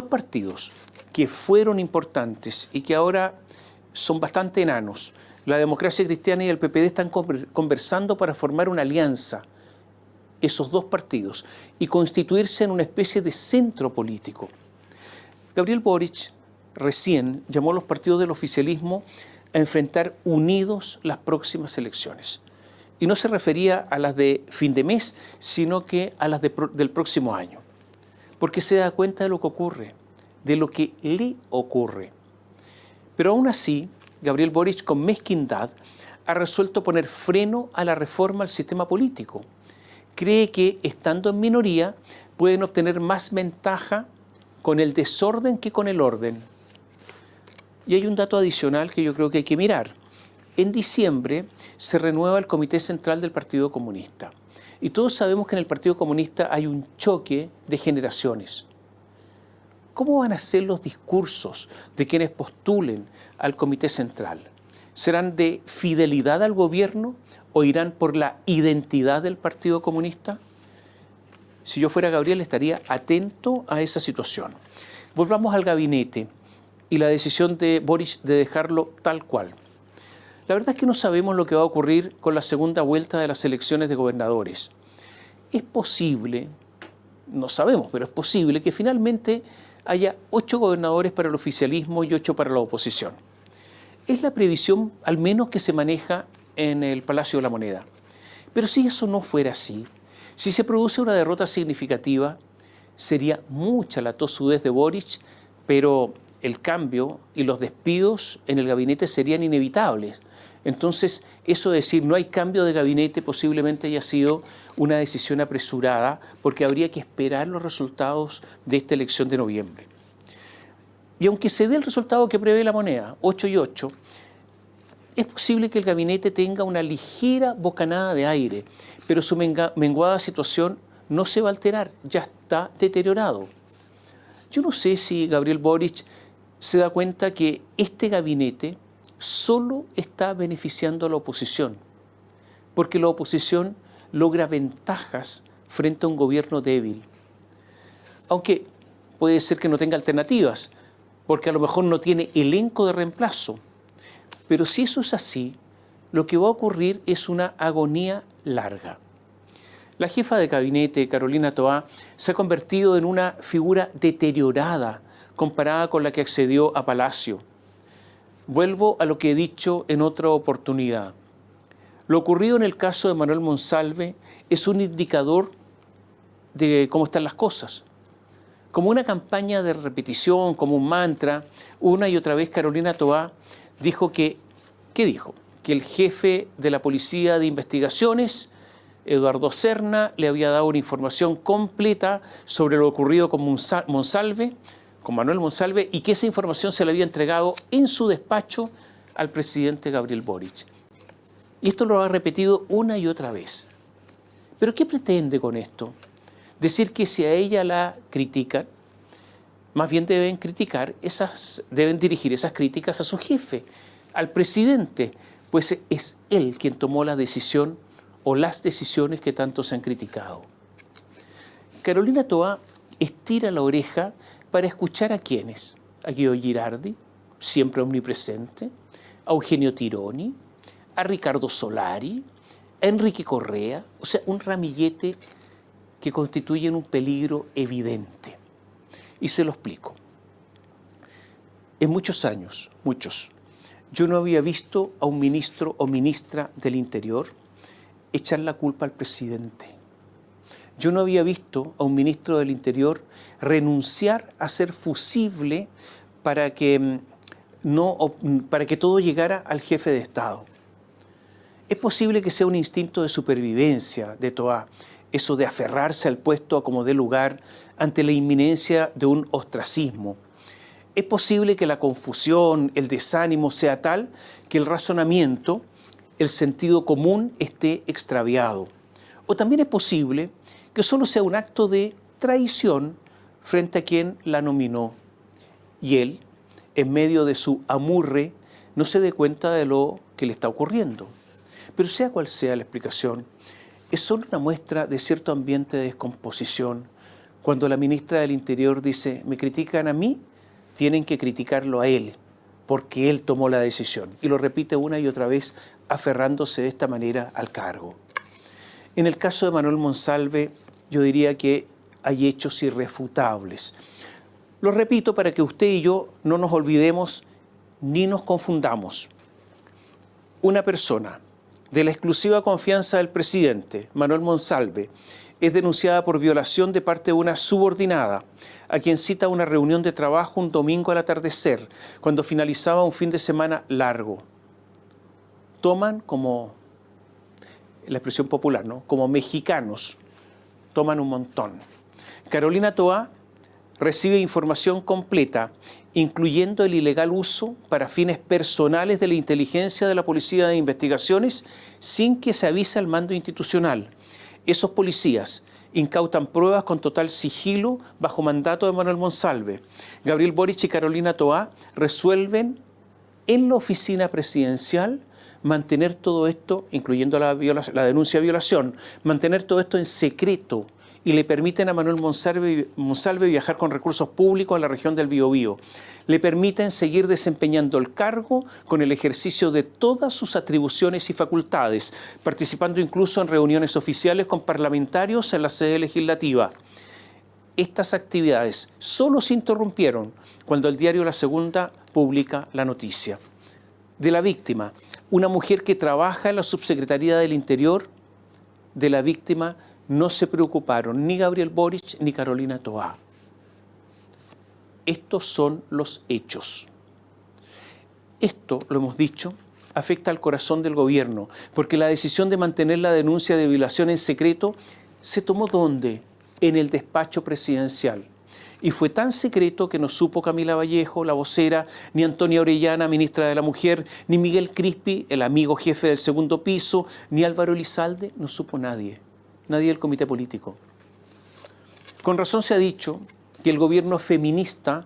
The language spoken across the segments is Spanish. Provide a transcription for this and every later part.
partidos que fueron importantes y que ahora son bastante enanos, la Democracia Cristiana y el PPD, están conversando para formar una alianza, esos dos partidos, y constituirse en una especie de centro político. Gabriel Boric recién llamó a los partidos del oficialismo a enfrentar unidos las próximas elecciones. Y no se refería a las de fin de mes, sino que a las del próximo año. Porque se da cuenta de lo que ocurre, de lo que le ocurre. Pero aún así, Gabriel Boric, con mezquindad, ha resuelto poner freno a la reforma al sistema político. Cree que, estando en minoría, pueden obtener más ventaja con el desorden que con el orden. Y hay un dato adicional que yo creo que hay que mirar. En diciembre se renueva el Comité Central del Partido Comunista. Y todos sabemos que en el Partido Comunista hay un choque de generaciones. ¿Cómo van a ser los discursos de quienes postulen al Comité Central? ¿Serán de fidelidad al gobierno o irán por la identidad del Partido Comunista? Si yo fuera Gabriel, estaría atento a esa situación. Volvamos al gabinete y la decisión de Boric de dejarlo tal cual. La verdad es que no sabemos lo que va a ocurrir con la segunda vuelta de las elecciones de gobernadores. Es posible, no sabemos, pero es posible que finalmente haya 8 gobernadores para el oficialismo y 8 para la oposición. Es la previsión, al menos, que se maneja en el Palacio de la Moneda. Pero si eso no fuera así, si se produce una derrota significativa, sería mucha la tosudez de Boric, pero el cambio y los despidos en el gabinete serían inevitables. Entonces, eso de decir no hay cambio de gabinete posiblemente haya sido una decisión apresurada, porque habría que esperar los resultados de esta elección de noviembre. Y aunque se dé el resultado que prevé la Moneda, 8 y 8, es posible que el gabinete tenga una ligera bocanada de aire, pero su menguada situación no se va a alterar, ya está deteriorado. Yo no sé si Gabriel Boric se da cuenta que este gabinete solo está beneficiando a la oposición, porque la oposición logra ventajas frente a un gobierno débil. Aunque puede ser que no tenga alternativas, porque a lo mejor no tiene elenco de reemplazo. Pero si eso es así, lo que va a ocurrir es una agonía larga. La jefa de gabinete, Carolina Toá, se ha convertido en una figura deteriorada comparada con la que accedió a Palacio. Vuelvo a lo que he dicho en otra oportunidad. Lo ocurrido en el caso de Manuel Monsalve es un indicador de cómo están las cosas. Como una campaña de repetición, como un mantra, una y otra vez Carolina Toá dijo que, ¿qué dijo? Que el jefe de la Policía de Investigaciones, Eduardo Serna, le había dado una información completa sobre lo ocurrido con Monsalve, con Manuel Monsalve, y que esa información se le había entregado en su despacho al presidente Gabriel Boric. Y esto lo ha repetido una y otra vez. ¿Pero qué pretende con esto? Decir que si a ella la critican, más bien deben dirigir esas críticas a su jefe, al presidente, pues es él quien tomó la decisión o las decisiones que tanto se han criticado. Carolina Toá estira la oreja para escuchar a quienes, a Guido Girardi, siempre omnipresente, a Eugenio Tironi, a Ricardo Solari, a Enrique Correa, o sea, un ramillete que constituyen un peligro evidente. Y se lo explico. En muchos años, yo no había visto a un ministro o ministra del Interior echar la culpa al presidente. Yo no había visto a un ministro del Interior renunciar a ser fusible para que todo llegara al jefe de Estado. Es posible que sea un instinto de supervivencia de Toá, eso de aferrarse al puesto a como dé lugar ante la inminencia de un ostracismo. Es posible que la confusión, el desánimo sea tal que el razonamiento, el sentido común esté extraviado. O también es posible que solo sea un acto de traición frente a quien la nominó. Y él, en medio de su amurre, no se dé cuenta de lo que le está ocurriendo. Pero sea cual sea la explicación, es solo una muestra de cierto ambiente de descomposición, Cuando la ministra del Interior dice, me critican a mí, tienen que criticarlo a él, porque él tomó la decisión. Y lo repite una y otra vez, aferrándose de esta manera al cargo. En el caso de Manuel Monsalve, yo diría que hay hechos irrefutables. Lo repito para que usted y yo no nos olvidemos ni nos confundamos. Una persona de la exclusiva confianza del presidente, Manuel Monsalve, es denunciada por violación de parte de una subordinada, a quien cita a una reunión de trabajo un domingo al atardecer, cuando finalizaba un fin de semana largo. Toman como, la expresión popular, ¿no?, como mexicanos, toman un montón. Carolina Toá recibe información completa, incluyendo el ilegal uso para fines personales de la inteligencia de la Policía de Investigaciones, sin que se avise al mando institucional. Esos policías incautan pruebas con total sigilo bajo mandato de Manuel Monsalve. Gabriel Boric y Carolina Toá resuelven en la oficina presidencial mantener todo esto, incluyendo la denuncia de violación, mantener todo esto en secreto, y le permiten a Manuel Monsalve viajar con recursos públicos a la región del Biobío. Le permiten seguir desempeñando el cargo con el ejercicio de todas sus atribuciones y facultades, participando incluso en reuniones oficiales con parlamentarios en la sede legislativa. Estas actividades solo se interrumpieron cuando el diario La Segunda publica la noticia de la víctima, una mujer que trabaja en la Subsecretaría del Interior. De la víctima no se preocuparon ni Gabriel Boric ni Carolina Toá. Estos son los hechos. Esto, lo hemos dicho, afecta al corazón del gobierno, porque la decisión de mantener la denuncia de violación en secreto se tomó ¿dónde? En el despacho presidencial. Y fue tan secreto que no supo Camila Vallejo, la vocera, ni Antonia Orellana, ministra de la Mujer, ni Miguel Crispi, el amigo jefe del segundo piso, ni Álvaro Elizalde, no supo nadie. Nadie del comité político. Con razón se ha dicho que el gobierno feminista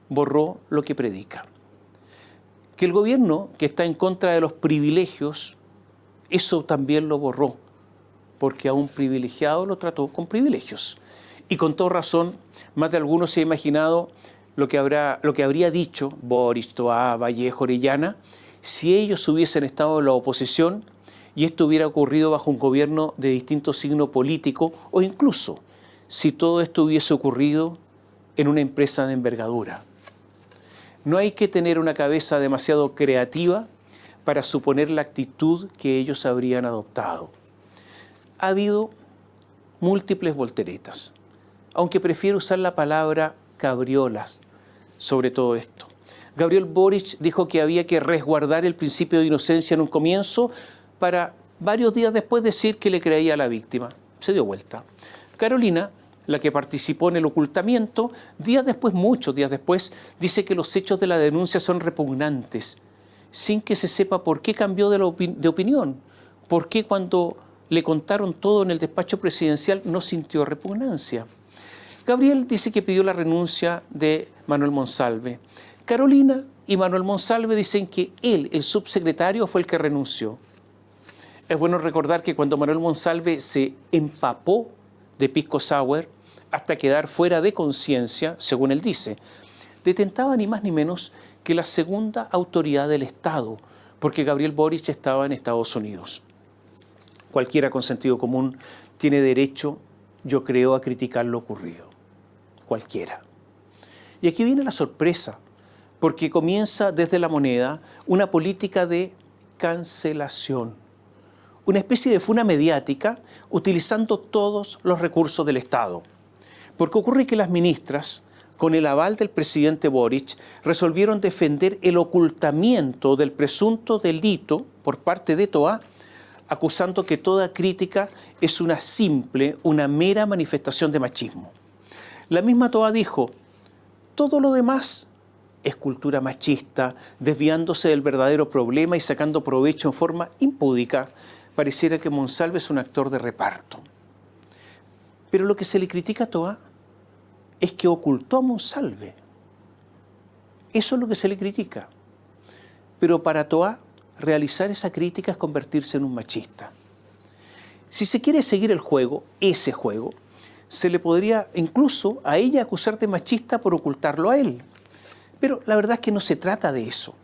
borró lo que predica. Que el gobierno que está en contra de los privilegios, eso también lo borró, porque a un privilegiado lo trató con privilegios. Y con toda razón, más de alguno se ha imaginado lo que habría dicho Boric, Toá, Vallejo, Orellana, si ellos hubiesen estado en la oposición y esto hubiera ocurrido bajo un gobierno de distinto signo político, o incluso si todo esto hubiese ocurrido en una empresa de envergadura. No hay que tener una cabeza demasiado creativa para suponer la actitud que ellos habrían adoptado. Ha habido múltiples volteretas, aunque prefiero usar la palabra cabriolas sobre todo esto. Gabriel Boric dijo que había que resguardar el principio de inocencia en un comienzo, para varios días después decir que le creía a la víctima. Se dio vuelta. Carolina, la que participó en el ocultamiento, muchos días después, dice que los hechos de la denuncia son repugnantes, sin que se sepa por qué cambió de opinión, por qué cuando le contaron todo en el despacho presidencial no sintió repugnancia. Gabriel dice que pidió la renuncia de Manuel Monsalve. Carolina y Manuel Monsalve dicen que él, el subsecretario, fue el que renunció. Es bueno recordar que cuando Manuel Monsalve se empapó de pisco sour hasta quedar fuera de conciencia, según él dice, detentaba ni más ni menos que la segunda autoridad del Estado, porque Gabriel Boric estaba en Estados Unidos. Cualquiera con sentido común tiene derecho, yo creo, a criticar lo ocurrido. Cualquiera. Y aquí viene la sorpresa, porque comienza desde La Moneda una política de cancelación, una especie de funa mediática utilizando todos los recursos del Estado. Porque ocurre que las ministras, con el aval del presidente Boric, resolvieron defender el ocultamiento del presunto delito por parte de Toá, acusando que toda crítica es una mera manifestación de machismo. La misma Toá dijo, todo lo demás es cultura machista, desviándose del verdadero problema y sacando provecho en forma impúdica. Pareciera que Monsalve es un actor de reparto. Pero lo que se le critica a Toá es que ocultó a Monsalve. Eso es lo que se le critica. Pero para Toá, realizar esa crítica es convertirse en un machista. Si se quiere seguir el juego, ese juego, se le podría incluso a ella acusar de machista por ocultarlo a él. Pero la verdad es que no se trata de eso.